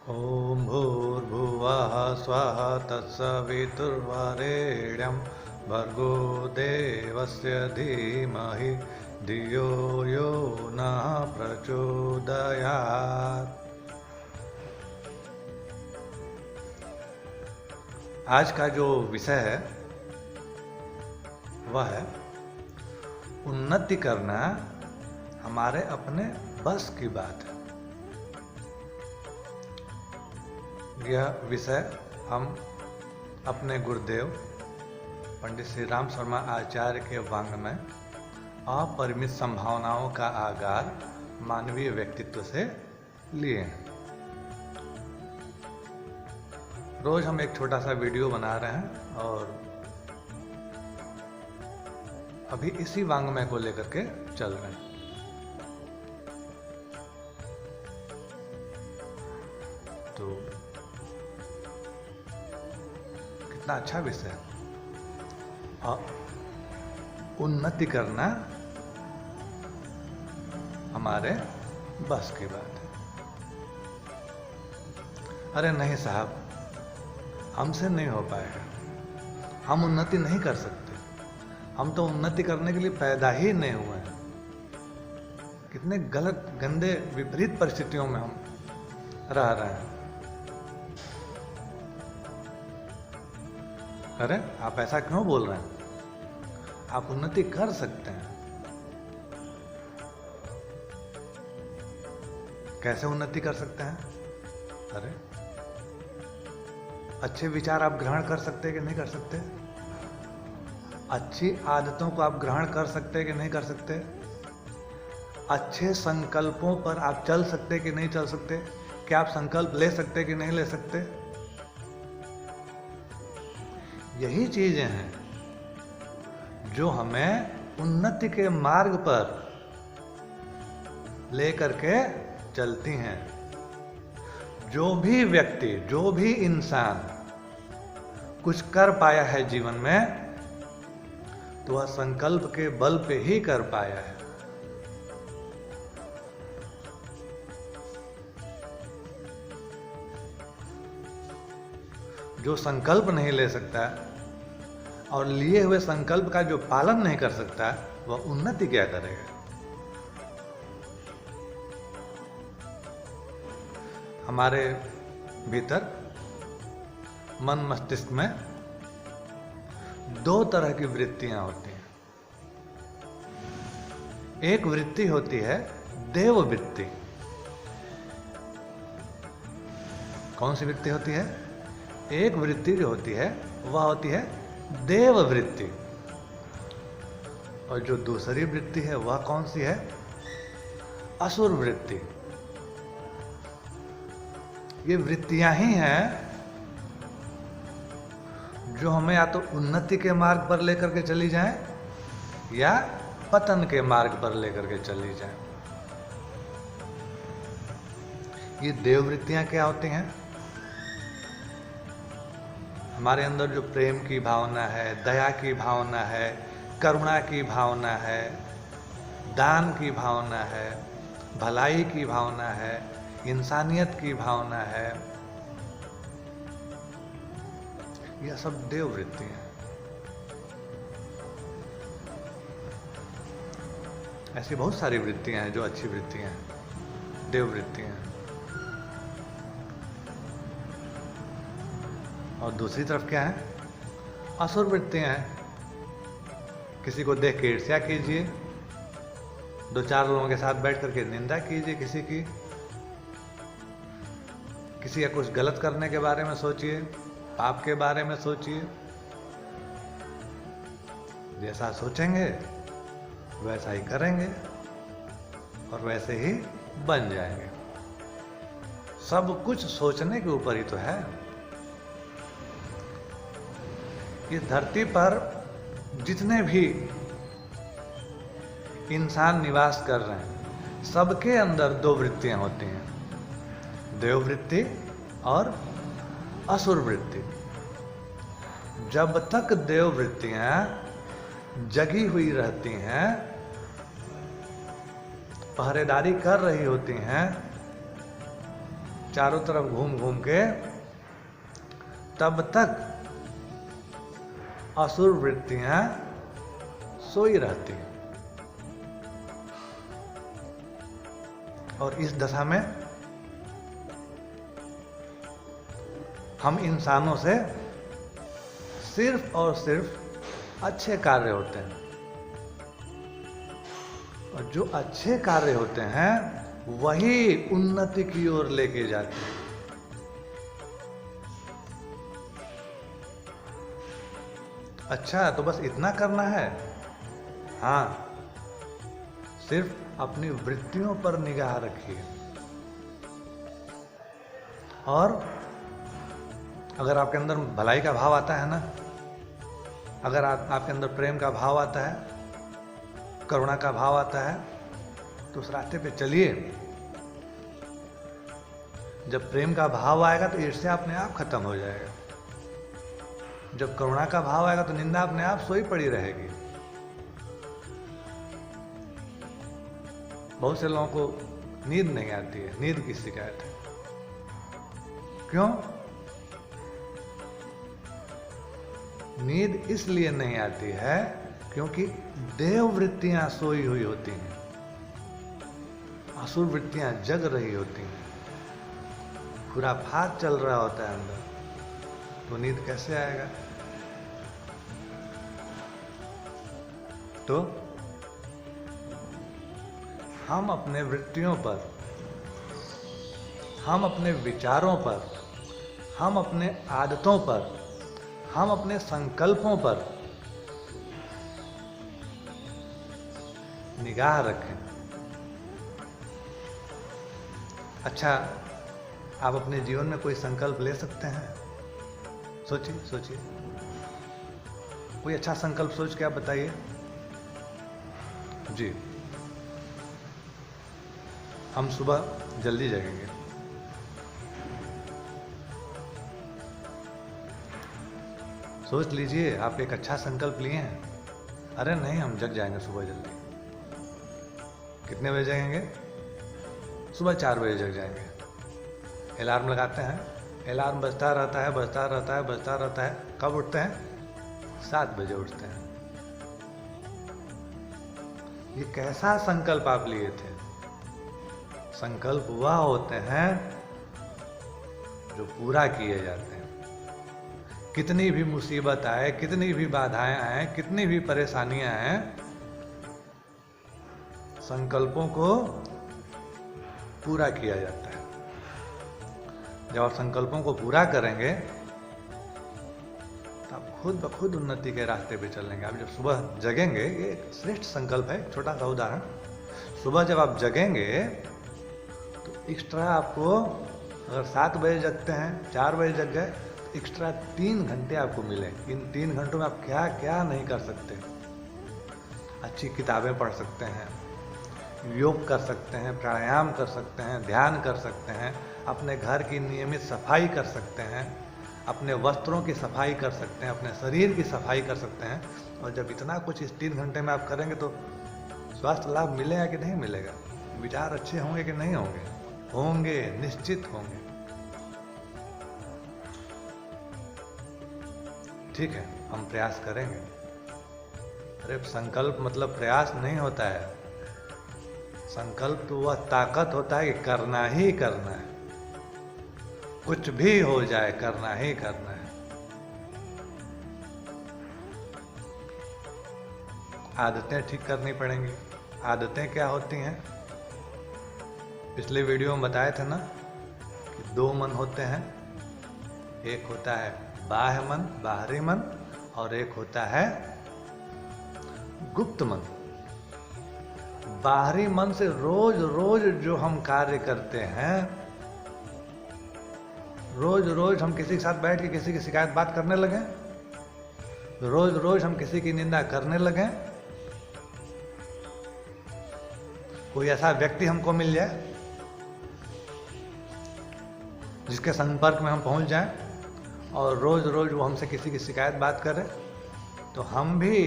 ॐ भूर्भुवः स्वः तत्सवितुर्वरेण्यं भर्गो देवस्य धीमहि धियो यो नः प्रचोदयात्। आज का जो विषय है वह है उन्नति करना हमारे अपने बस की बात है। यह विषय हम अपने गुरुदेव पंडित श्री राम शर्मा आचार्य के वांग में अपरिमित संभावनाओं का आगार मानवीय व्यक्तित्व से लिए हैं। रोज हम एक छोटा सा वीडियो बना रहे हैं और अभी इसी वांग्मय को लेकर के चल रहे हैं। तो कितना अच्छा विषय है। उन्नति करना हमारे बस की बात है। अरे नहीं साहब, हमसे नहीं हो पाएगा, हम उन्नति नहीं कर सकते, हम तो उन्नति करने के लिए पैदा ही नहीं हुए हैं। कितने गलत, गंदे, विपरीत परिस्थितियों में हम रह रहे हैं। अरे आप ऐसा क्यों बोल रहे हैं? आप उन्नति कर सकते हैं। कैसे उन्नति कर सकते हैं? अरे अच्छे विचार आप ग्रहण कर सकते हैं कि नहीं कर सकते? अच्छी आदतों को आप ग्रहण कर सकते हैं कि नहीं कर सकते? अच्छे संकल्पों पर आप चल सकते कि नहीं चल सकते? क्या आप संकल्प ले सकते कि नहीं ले सकते? यही चीजें हैं जो हमें उन्नति के मार्ग पर लेकर के चलती हैं। जो भी व्यक्ति, जो भी इंसान कुछ कर पाया है जीवन में, तो वह संकल्प के बल पे ही कर पाया है। जो संकल्प नहीं ले सकता और लिए हुए संकल्प का जो पालन नहीं कर सकता, वह उन्नति क्या करेगा? हमारे भीतर मन मस्तिष्क में दो तरह की वृत्तियां होती हैं। एक वृत्ति होती है देव वृत्ति। कौन सी वृत्ति होती है? एक वृत्ति जो होती है वह होती है देव वृत्ति, और जो दूसरी वृत्ति है वह कौन सी है? असुर वृत्ति। ये वृत्तियां ही हैं जो हमें या तो उन्नति के मार्ग पर लेकर के चली जाएं या पतन के मार्ग पर लेकर के चली जाएं। ये देव वृत्तियां क्या होती हैं? हमारे अंदर जो प्रेम की भावना है, दया की भावना है, करुणा की भावना है, दान की भावना है, भलाई की भावना है, इंसानियत की भावना है, यह सब देव वृत्ति हैं। ऐसी बहुत सारी वृत्तियां हैं जो अच्छी वृत्तियां हैं, देव वृत्तियां हैं। और दूसरी तरफ क्या है? असुर वृत्तियां हैं। किसी को देख के ईर्ष्या कीजिए, दो चार लोगों के साथ बैठ करके निंदा कीजिए किसी का कुछ गलत करने के बारे में सोचिए, पाप के बारे में सोचिए। जैसा सोचेंगे वैसा ही करेंगे और वैसे ही बन जाएंगे। सब कुछ सोचने के ऊपर ही तो है। इस धरती पर जितने भी इंसान निवास कर रहे हैं, सबके अंदर दो वृत्तियां होती हैं, देव वृत्ति और असुर वृत्ति। जब तक देव वृत्तियां जगी हुई रहती हैं, पहरेदारी कर रही होती हैं, चारों तरफ घूम घूम के तब तक असुर वृत्तियां सोई रहती हैं। और इस दशा में हम इंसानों से सिर्फ और सिर्फ अच्छे कार्य होते हैं, और जो अच्छे कार्य होते हैं वही उन्नति की ओर लेके जाते हैं। अच्छा, तो बस इतना करना है? हाँ, सिर्फ अपनी वृत्तियों पर निगाह रखिए, और अगर आपके अंदर भलाई का भाव आता है ना, अगर आपके अंदर प्रेम का भाव आता है, करुणा का भाव आता है, तो उस रास्ते पे चलिए। जब प्रेम का भाव आएगा तो ईर्ष्या अपने आप खत्म हो जाएगा। जब करुणा का भाव आएगा तो निंदा अपने आप सोई पड़ी रहेगी। बहुत से लोगों को नींद नहीं आती है, नींद की शिकायत है। क्यों? नींद इसलिए नहीं आती है क्योंकि देव वृत्तियां सोई हुई होती हैं, असुर वृत्तियां जग रही होती हैं, खुराफात चल रहा होता है अंदर, तो नींद कैसे आएगा? तो हम अपने वृत्तियों पर, हम अपने विचारों पर, हम अपने आदतों पर, हम अपने संकल्पों पर निगाह रखें। अच्छा, आप अपने जीवन में कोई संकल्प ले सकते हैं? सोचिए सोचिए, कोई अच्छा संकल्प सोच के आप बताइए। जी, हम सुबह जल्दी जगेंगे। सोच लीजिए, आप एक अच्छा संकल्प लिए हैं। अरे नहीं, हम जग जाएंगे सुबह जल्दी। कितने बजे जगेंगे? सुबह 4 बजे जग जाएंगे। अलार्म लगाते हैं, अलार्म बजता रहता है, बजता रहता है, बजता रहता है। कब उठते हैं? 7 बजे उठते हैं। ये कैसा संकल्प आप लिए थे? संकल्प वह होते हैं जो पूरा किए जाते हैं। कितनी भी मुसीबत आए, कितनी भी बाधाएं आए, कितनी भी परेशानियां आए, संकल्पों को पूरा किया जाता है। जब आप संकल्पों को पूरा करेंगे तो आप खुद ब खुद उन्नति के रास्ते पे चलेंगे। आप जब सुबह जगेंगे, ये एक श्रेष्ठ संकल्प है, छोटा सा उदाहरण। सुबह जब आप जगेंगे तो एक्स्ट्रा आपको, अगर 7 बजे जगते हैं, 4 बजे जग गए, तो एक्स्ट्रा 3 घंटे आपको मिले। इन 3 घंटों में आप क्या क्या नहीं कर सकते। अच्छी किताबें पढ़ सकते हैं, योग कर सकते हैं, प्राणायाम कर सकते हैं, ध्यान कर सकते हैं, अपने घर की नियमित सफाई कर सकते हैं, अपने वस्त्रों की सफाई कर सकते हैं, अपने शरीर की सफाई कर सकते हैं। और जब इतना कुछ इस 3 घंटे में आप करेंगे तो स्वास्थ्य लाभ मिलेगा कि नहीं मिलेगा? विचार अच्छे होंगे कि नहीं होंगे? होंगे, निश्चित होंगे। ठीक है, हम प्रयास करेंगे। अरे संकल्प मतलब प्रयास नहीं होता है। संकल्प तो वह ताकत होता है कि करना ही करना है, कुछ भी हो जाए करना ही करना है। आदतें ठीक करनी पड़ेंगी। आदतें क्या होती हैं? पिछले वीडियो में बताए थे ना कि 2 मन होते हैं। एक होता है बाह्य मन, बाहरी मन, और एक होता है गुप्त मन। बाहरी मन से रोज रोज जो हम कार्य करते हैं, रोज रोज हम किसी के साथ बैठ के किसी की शिकायत बात करने लगे, रोज रोज हम किसी की निंदा करने लगे, कोई ऐसा व्यक्ति हमको मिल जाए जिसके संपर्क में हम पहुंच जाएं और रोज रोज वो हमसे किसी की शिकायत बात करे, तो हम भी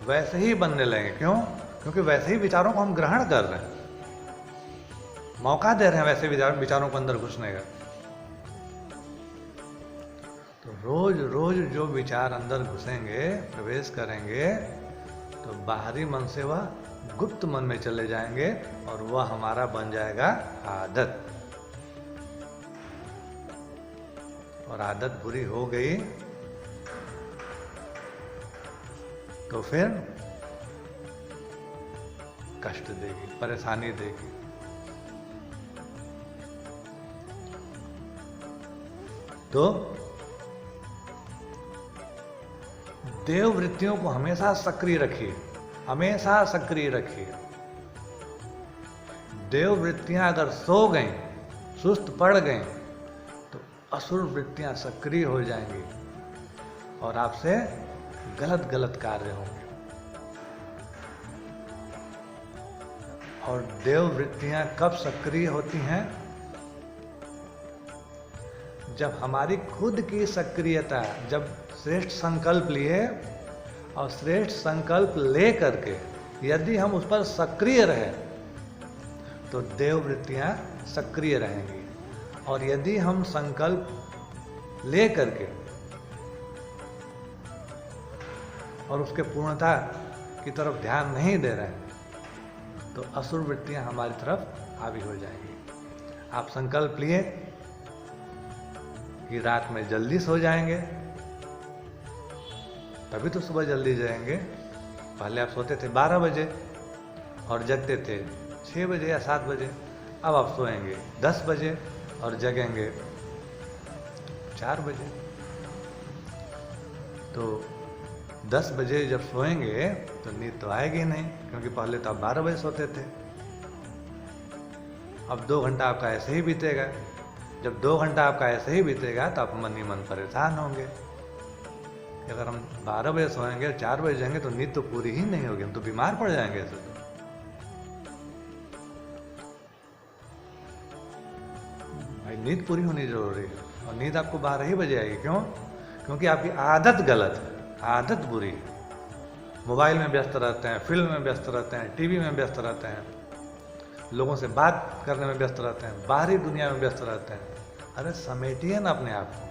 वैसे ही बनने लगेंगे। क्यों? क्योंकि वैसे ही विचारों को हम ग्रहण कर रहे हैं। मौका दे रहे हैं वैसे विचारों को अंदर घुसने का। तो रोज रोज जो विचार अंदर घुसेंगे, प्रवेश करेंगे, तो बाहरी मन से वह गुप्त मन में चले जाएंगे और वह हमारा बन जाएगा आदत। और आदत बुरी हो गई तो फिर कष्ट देगी, परेशानी देगी। तो देव वृत्तियों को हमेशा सक्रिय रखिए, हमेशा सक्रिय रखिए। देव वृत्तियां अगर सो गईं, सुस्त पड़ गईं, तो असुर वृत्तियां सक्रिय हो जाएंगी और आपसे गलत गलत कार्य होंगे। और देव वृत्तियां कब सक्रिय होती हैं? जब हमारी खुद की सक्रियता, जब श्रेष्ठ संकल्प लिए और श्रेष्ठ संकल्प ले करके यदि हम उस पर सक्रिय रहे तो देव वृत्तियां सक्रिय रहेंगी। और यदि हम संकल्प ले करके और उसके पूर्णता की तरफ ध्यान नहीं दे रहे हैं तो असुर वृत्तियां हमारी तरफ हावी हो जाएंगी। आप संकल्प लिए कि रात में जल्दी सो जाएंगे, तभी तो सुबह जल्दी जाएंगे। पहले आप सोते थे 12 बजे और जगते थे 6 बजे या 7 बजे। अब आप सोएंगे 10 बजे और जगेंगे 4 बजे। तो 10 बजे जब सोएंगे तो नींद तो आएगी नहीं, क्योंकि पहले तो आप 12 बजे सोते थे। अब 2 घंटा आपका ऐसे ही बीतेगा। जब 2 घंटा आपका ऐसे ही बीतेगा तो आप मन ही मन परेशान होंगे। अगर हम 12 बजे सोएंगे और 4 बजे जाएंगे तो नींद तो पूरी ही नहीं होगी, हम तो बीमार पड़ जाएंगे ऐसे तो। भाई नींद पूरी होनी जरूरी है, और नींद आपको 12 ही बजे आएगी। क्यों? क्योंकि आपकी आदत गलत है, आदत बुरी है। मोबाइल में व्यस्त रहते हैं, फिल्म में व्यस्त रहते हैं, टीवी में व्यस्त रहते हैं, लोगों से बात करने में व्यस्त रहते हैं, बाहरी दुनिया में व्यस्त रहते हैं। अरे समेटिए ना अपने आप को,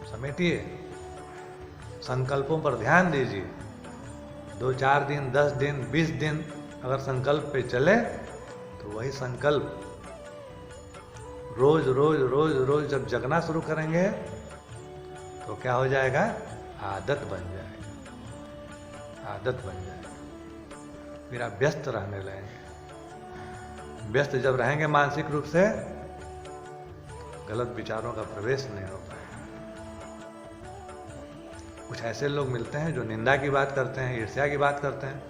समेटिए, संकल्पों पर ध्यान दीजिए। 2-4 दिन, 10 दिन, 20 दिन अगर संकल्प पे चले तो वही संकल्प रोज रोज रोज रोज जब जगना शुरू करेंगे तो क्या हो जाएगा? आदत बन जाएगा, आदत बन जाएगा। फिर आप व्यस्त रहने लगेंगे। व्यस्त जब रहेंगे मानसिक रूप से, गलत विचारों का प्रवेश नहीं हो पाएगा। कुछ ऐसे लोग मिलते हैं जो निंदा की बात करते हैं, ईर्ष्या की बात करते हैं।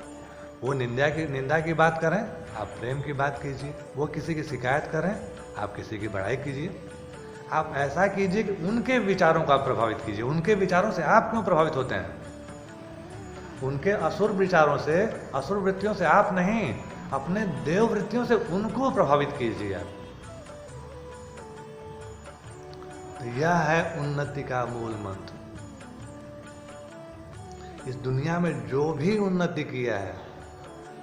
वो निंदा की बात करें, आप प्रेम की बात कीजिए। वो किसी की शिकायत करें, आप किसी की बड़ाई कीजिए। आप ऐसा कीजिए कि उनके विचारों को आप प्रभावित कीजिए। उनके विचारों से आप क्यों प्रभावित होते हैं? उनके असुर विचारों से, असुर वृत्तियों से आप नहीं, अपने देव वृत्तियों से उनको प्रभावित कीजिए आप। तो यह है उन्नति का मूल मंत्र। इस दुनिया में जो भी उन्नति किया है,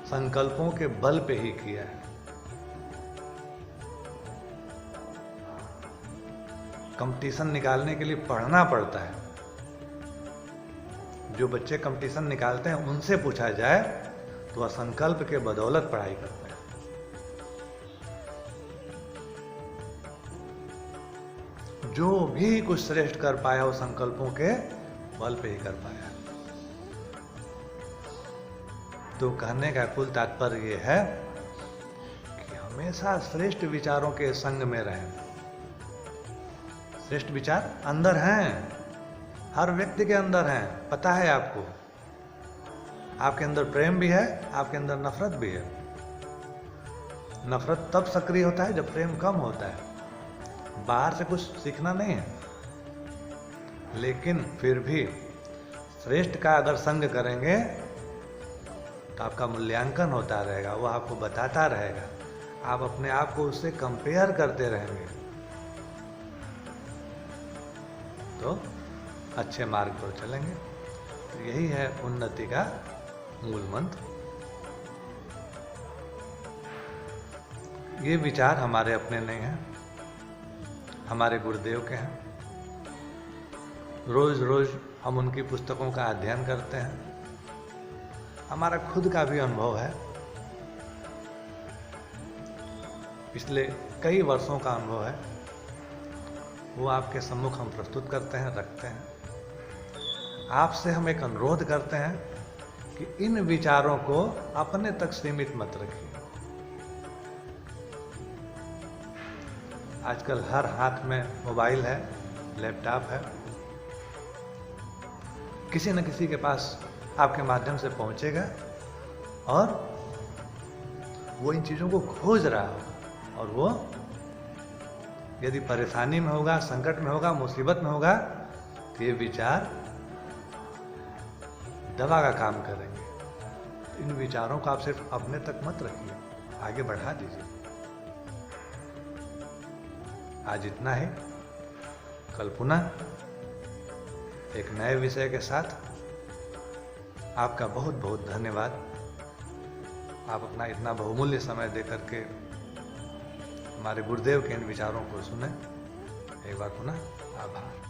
संकल्पों के बल पे ही किया है। कंपटीशन निकालने के लिए पढ़ना पड़ता है। जो बच्चे कंपटीशन निकालते हैं उनसे पूछा जाए तो वह संकल्प के बदौलत पढ़ाई करते हैं। जो भी कुछ श्रेष्ठ कर पाया वो संकल्पों के बल पे ही कर पाया। तो कहने का कुल तात्पर्य यह है कि हमेशा श्रेष्ठ विचारों के संग में रहें। श्रेष्ठ विचार अंदर हैं, हर व्यक्ति के अंदर हैं, पता है आपको। आपके अंदर प्रेम भी है, आपके अंदर नफरत भी है। नफरत तब सक्रिय होता है जब प्रेम कम होता है। बाहर से कुछ सीखना नहीं है, लेकिन फिर भी श्रेष्ठ का अगर संग करेंगे तो आपका मूल्यांकन होता रहेगा, वो आपको बताता रहेगा, आप अपने आप को उससे कंपेयर करते रहेंगे, तो अच्छे मार्ग पर चलेंगे। तो यही है उन्नति का मूल मंत्र। ये विचार हमारे अपने नहीं हैं, हमारे गुरुदेव के हैं। रोज रोज हम उनकी पुस्तकों का अध्ययन करते हैं। हमारा खुद का भी अनुभव है, पिछले कई वर्षों का अनुभव है, वो आपके सम्मुख हम प्रस्तुत करते हैं, रखते हैं। आपसे हम एक अनुरोध करते हैं कि इन विचारों को अपने तक सीमित मत रखिए। आजकल हर हाथ में मोबाइल है, लैपटॉप है, किसी न किसी के पास आपके माध्यम से पहुंचेगा और वो इन चीजों को खोज रहा होगा, और वो यदि परेशानी में होगा, संकट में होगा, मुसीबत में होगा, तो ये विचार दवा का काम करेंगे। तो इन विचारों को आप सिर्फ अपने तक मत रखिए, आगे बढ़ा दीजिए। आज इतना ही, कल पुनः एक नए विषय के साथ। आपका बहुत बहुत धन्यवाद। आप अपना इतना बहुमूल्य समय देकर के हमारे गुरुदेव के इन विचारों को सुने। एक बार पुनः आभार।